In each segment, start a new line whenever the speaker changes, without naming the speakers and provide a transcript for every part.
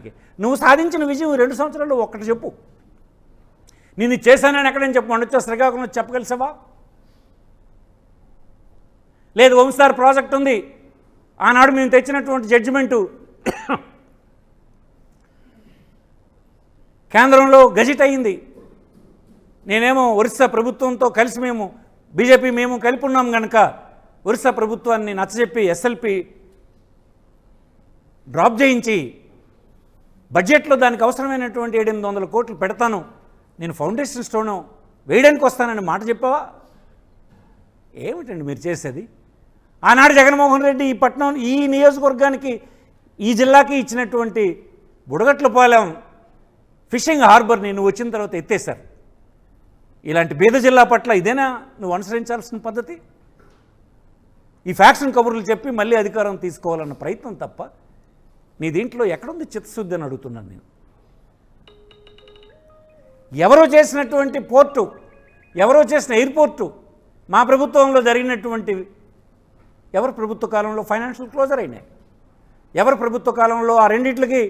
సాధించడానికి. నువ్వు సాధించిన విజయం 2 సంవత్సరాల్లో ఒక్కటి చెప్పు. నేను ఇది చేశానని ఎక్కడని చెప్పు. మొన్న వచ్చే శ్రీకాకుళం చెప్పగలిసావా? లేదు, వంశధార ప్రాజెక్ట్ ఉంది, ఆనాడు మేము తెచ్చినటువంటి జడ్జిమెంటు కేంద్రంలో గజెట్ అయ్యింది. నేనేమో ఒరిస్సా ప్రభుత్వంతో కలిసి బీజేపీ కలిపి ఉన్నాం కనుక ఒరిస్సా ప్రభుత్వాన్ని నచ్చజెప్పి ఎస్ఎల్పి డ్రాప్ చేయించి బడ్జెట్లో దానికి అవసరమైనటువంటి 700-800 కోట్లు పెడతాను, నేను ఫౌండేషన్ స్టోన్ వేయడానికి వస్తానని మాట చెప్పావా? ఏమిటండి మీరు చేసేది? ఆనాడు జగన్మోహన్ రెడ్డి ఈ పట్టణం, ఈ నియోజకవర్గానికి, ఈ జిల్లాకి ఇచ్చినటువంటి బుడగట్లపాలెం ఫిషింగ్ హార్బర్ని నువ్వు వచ్చిన తర్వాత ఎత్తేశారు. ఇలాంటి బీద జిల్లా పట్ల ఇదేనా నువ్వు అనుసరించాల్సిన పద్ధతి? ఈ ఫ్యాక్షన్ కబుర్లు చెప్పి మళ్ళీ అధికారం తీసుకోవాలన్న ప్రయత్నం తప్ప నీ దీంట్లో ఎక్కడుంది చిత్తశుద్ధి అని అడుగుతున్నాను నేను. ఎవరో చేసినటువంటి పోర్టు, ఎవరో చేసిన ఎయిర్పోర్టు మా ప్రభుత్వంలో జరిగినటువంటి, ఎవరి ప్రభుత్వ కాలంలో ఫైనాన్షియల్ క్లోజర్ అయినాయి, ఎవరి ప్రభుత్వ కాలంలో ఆ రెండింటికి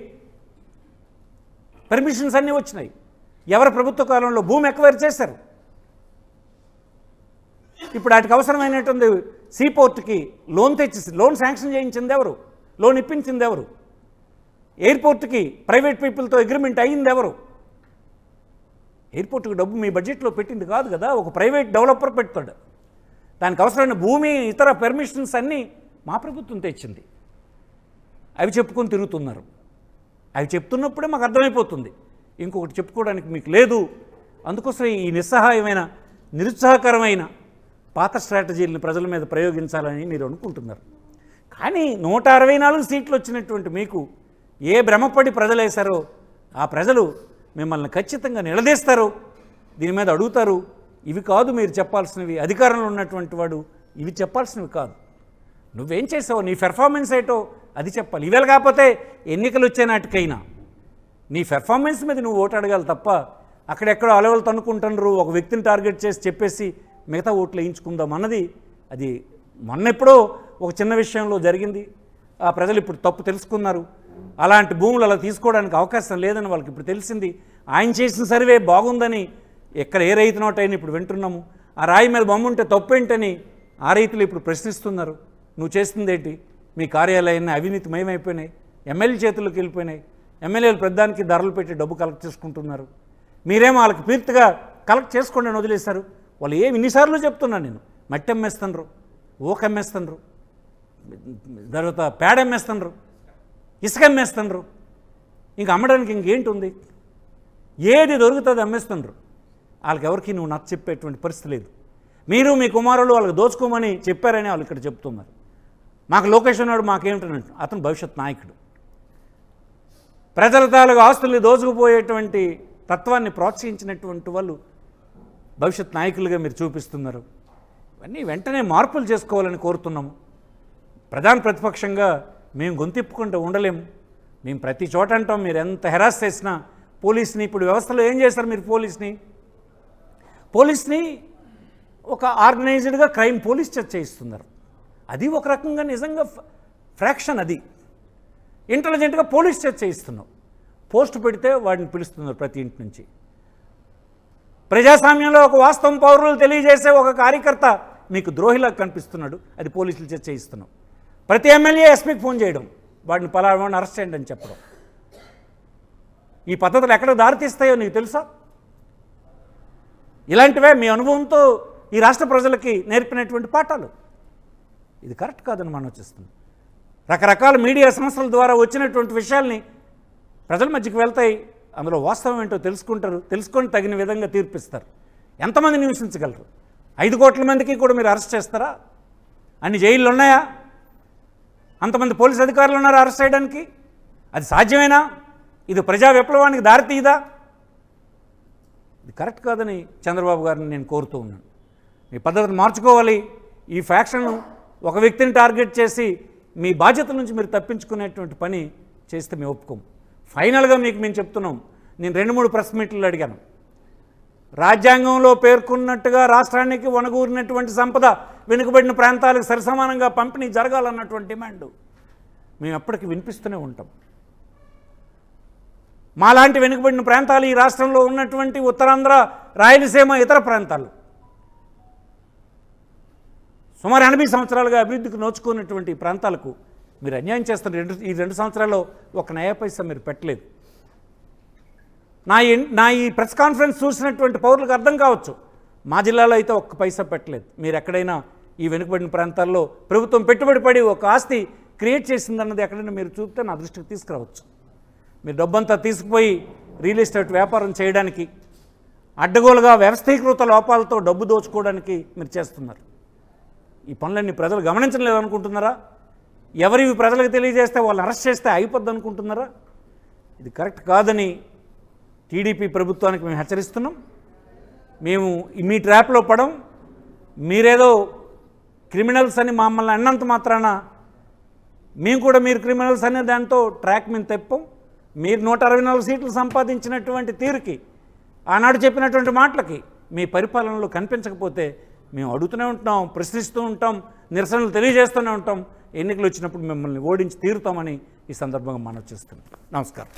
పర్మిషన్స్ అన్నీ వచ్చినాయి, ఎవరి ప్రభుత్వ కాలంలో భూమి ఎక్వైర్ చేశారు. ఇప్పుడు వాటికి అవసరమైనటువంటి సీపోర్ట్కి లోన్ శాంక్షన్ చేయించింది ఎవరు? లోన్ ఇప్పించింది ఎవరు? ఎయిర్పోర్ట్కి ప్రైవేట్ పీపుల్తో అగ్రిమెంట్ అయ్యింది ఎవరు? ఎయిర్పోర్ట్కి డబ్బు మీ బడ్జెట్లో పెట్టింది కాదు కదా, ఒక ప్రైవేట్ డెవలపర్ పెడతాడు. దానికి అవసరమైన భూమి, ఇతర పర్మిషన్స్ అన్నీ మా ప్రభుత్వం తెచ్చింది. అవి చెప్పుకొని తిరుగుతున్నారు. అవి చెప్తున్నప్పుడే మాకు అర్థమైపోతుంది, ఇంకొకటి చెప్పుకోవడానికి మీకు లేదు. అందుకోసం ఈ నిస్సహాయమైన, నిరుత్సాహకరమైన పాత స్ట్రాటజీలను ప్రజల మీద ప్రయోగించాలని మీరు అనుకుంటున్నారు. కానీ 164 సీట్లు వచ్చినటువంటి మీకు ఏ భ్రమపడి ప్రజలు వేశారో ఆ ప్రజలు మిమ్మల్ని ఖచ్చితంగా నిలదీస్తారు, దీని మీద అడుగుతారు. ఇవి కాదు మీరు చెప్పాల్సినవి, అధికారంలో ఉన్నటువంటి వాడు ఇవి చెప్పాల్సినవి కాదు. నువ్వేం చేసావు, నీ పెర్ఫార్మెన్స్ ఏంటో అది చెప్పాలి. ఇవాళ కాకపోతే ఎన్నికలు వచ్చే నాటికైనా నీ పెర్ఫార్మెన్స్ మీద నువ్వు ఓటు అడగాలి తప్ప అక్కడెక్కడో అలవలు తన్నుకుంటున్నారు, ఒక వ్యక్తిని టార్గెట్ చేసి చెప్పేసి మిగతా ఓట్లు వేయించుకుందాం అన్నది అది మొన్నెప్పుడో ఒక చిన్న విషయంలో జరిగింది. ఆ ప్రజలు ఇప్పుడు తప్పు తెలుసుకున్నారు. అలాంటి భూములు అలా తీసుకోవడానికి అవకాశం లేదని వాళ్ళకి ఇప్పుడు తెలిసింది. ఆయన చేసిన సర్వే బాగుందని ఎక్కడ ఏ రైతు నోటైనా ఇప్పుడు వింటున్నాము. ఆ రాయి మీద బొమ్ముంటే తప్పేంటని ఆ రైతులు ఇప్పుడు ప్రశ్నిస్తున్నారు. నువ్వు చేస్తుందేంటి? మీ కార్యాలయాన్ని అవినీతిమయమైపోయినాయి, ఎమ్మెల్యే చేతుల్లోకి వెళ్ళిపోయినాయి. ఎమ్మెల్యేలు ప్రధానికి ధరలు పెట్టి డబ్బు కలెక్ట్ చేసుకుంటున్నారు. మీరేమో వాళ్ళకి పూర్తిగా కలెక్ట్ చేసుకోండి అని వదిలేశారు. వాళ్ళు ఇన్నిసార్లు చెప్తున్నాను నేను, మట్టి అమ్మేస్తున్నారు, ఓక అమ్మేస్తున్నారు, తర్వాత పేడ అమ్మేస్తున్నారు, ఇసుక అమ్మేస్తున్నారు. ఇంక అమ్మడానికి ఇంకేంటి ఉంది? ఏది దొరుకుతుంది అమ్మేస్తున్నారు. వాళ్ళకి ఎవరికి నువ్వు నచ్చ చెప్పేటువంటి పరిస్థితి లేదు. మీరు మీ కుమారులు వాళ్ళకి దోచుకోమని చెప్పారని వాళ్ళు ఇక్కడ చెప్తున్నారు. మాకు లోకేష్ ఉన్నాడు, మాకేమిటనంటు అతను భవిష్యత్ నాయకుడు. ప్రజల తాలూకు ఆస్తుల్ని దోచుకుపోయేటువంటి తత్వాన్ని ప్రోత్సహించినటువంటి వాళ్ళు భవిష్యత్ నాయకులుగా మీరు చూపిస్తున్నారు. ఇవన్నీ వెంటనే మార్పులు చేసుకోవాలని కోరుతున్నాము. ప్రధాన ప్రతిపక్షంగా మేము గొంతిప్పుకుంటూ ఉండలేము. మేము ప్రతి చోట అంటాం, మీరు ఎంత హెరాస్ చేసినా పోలీస్ని, ఇప్పుడు వ్యవస్థలో ఏం చేస్తారు మీరు? పోలీస్ని ఒక ఆర్గనైజ్డ్గా క్రైమ్ పోలీస్ చర్చ చేయిస్తున్నారు. అది ఒక రకంగా నిజంగా ఫ్రాక్షన్. అది ఇంటెలిజెంట్గా పోలీస్ చర్చ చేయిస్తున్నాం. పోస్ట్ పెడితే వాడిని పిలుస్తున్నారు ప్రతి ఇంటి నుంచి. ప్రజాస్వామ్యంలో ఒక వాస్తవం పౌరులు తెలియజేసే ఒక కార్యకర్త మీకు ద్రోహిలా కనిపిస్తున్నాడు, అది పోలీసులు చర్చ చేయిస్తున్నాం. ప్రతి ఎమ్మెల్యే ఎస్పీకి ఫోన్ చేయడం, వాడిని పలానా అరెస్ట్ చేయండి అని చెప్పడం. ఈ పద్ధతులు ఎక్కడ దారితీస్తాయో నీకు తెలుసా? ఇలాంటివే మీ అనుభవంతో ఈ రాష్ట్ర ప్రజలకి నేర్పినటువంటి పాఠాలు. ఇది కరెక్ట్ కాదని మనం వచ్చేస్తుంది. రకరకాల మీడియా సంస్థల ద్వారా వచ్చినటువంటి విషయాల్ని ప్రజల మధ్యకి వెళ్తాయి. అందులో వాస్తవం ఏంటో తెలుసుకుంటారు, తెలుసుకొని తగిన విధంగా తీర్పిస్తారు. ఎంతమందిని హింసించగలరు? 5 కోట్ల మందికి కూడా మీరు అరెస్ట్ చేస్తారా? అన్ని జైళ్ళు ఉన్నాయా? అంతమంది పోలీసు అధికారులు ఉన్నారు అరెస్ట్ చేయడానికి? అది సాధ్యమేనా? ఇది ప్రజా విప్లవానికి దారితీయదా? ఇది కరెక్ట్ కాదని చంద్రబాబు గారిని నేను కోరుతూ ఉన్నాను. మీ పద్ధతిని మార్చుకోవాలి. ఈ ఫ్యాక్షన్ ఒక వ్యక్తిని టార్గెట్ చేసి మీ బాధ్యతల నుంచి మీరు తప్పించుకునేటువంటి పని చేస్తే మేము ఒప్పుకోము. ఫైనల్గా మీకు మేము చెప్తున్నాం, నేను 2-3 ప్రెస్ మీట్లు అడిగాను. రాజ్యాంగంలో పేర్కొన్నట్టుగా రాష్ట్రానికి వనగూరినటువంటి సంపద వెనుకబడిన ప్రాంతాలకు సరిసమానంగా పంపిణీ జరగాలన్నటువంటి డిమాండ్ మేము ఎప్పటికీ వినిపిస్తూనే ఉంటాం. మాలాంటి వెనుకబడిన ప్రాంతాలు ఈ రాష్ట్రంలో ఉన్నటువంటి ఉత్తరాంధ్ర, రాయలసీమ, ఇతర ప్రాంతాలు సుమారు 80 సంవత్సరాలుగా అభివృద్ధికి నోచుకున్నటువంటి ప్రాంతాలకు మీరు అన్యాయం చేస్తున్న ఈ 2 సంవత్సరాల్లో ఒక నయా పైసా మీరు పెట్టలేదు. నా ఈ ప్రెస్ కాన్ఫరెన్స్ చూసినటువంటి పౌరులకు అర్థం కావచ్చు, మా జిల్లాలో అయితే ఒక్క పైసా పెట్టలేదు. మీరు ఎక్కడైనా ఈ వెనుకబడిన ప్రాంతాల్లో ప్రభుత్వం పెట్టుబడి పడి ఒక ఆస్తి క్రియేట్ చేసిందన్నది ఎక్కడైనా మీరు చూపితే నా దృష్టికి తీసుకురావచ్చు. మీరు డబ్బంతా తీసుకుపోయి రియల్ ఎస్టేట్ వ్యాపారం చేయడానికి, అడ్డగోలుగా వ్యవస్థీకృత లోపాలతో డబ్బు దోచుకోవడానికి మీరు చేస్తున్నారు. ఈ పనులన్నీ ప్రజలు గమనించలేదనుకుంటున్నారా? ఎవరివి ప్రజలకు తెలియజేస్తే వాళ్ళు అరెస్ట్ చేస్తే అయిపోద్ది అనుకుంటున్నారా? ఇది కరెక్ట్ కాదని టీడీపీ ప్రభుత్వానికి మేము హెచ్చరిస్తున్నాం. మేము మీ ట్రాప్లో పడం. మీరేదో క్రిమినల్స్ అని మమ్మల్ని అన్నంత మాత్రాన మేము కూడా మీరు క్రిమినల్స్ అనే దాంతో ట్రాక్ మేము తెప్పం. మీరు 164 సీట్లు సంపాదించినటువంటి తీరుకి, ఆనాడు చెప్పినటువంటి మాటలకి మీ పరిపాలనలో కనిపించకపోతే మేము అడుగుతూనే ఉంటాం, ప్రశ్నిస్తూ ఉంటాం, నిరసనలు తెలియజేస్తూనే ఉంటాం. ఎన్నికలు వచ్చినప్పుడు మిమ్మల్ని ఓడించి తీరుతామని ఈ సందర్భంగా మనవి చేస్తున్నాం. నమస్కారం.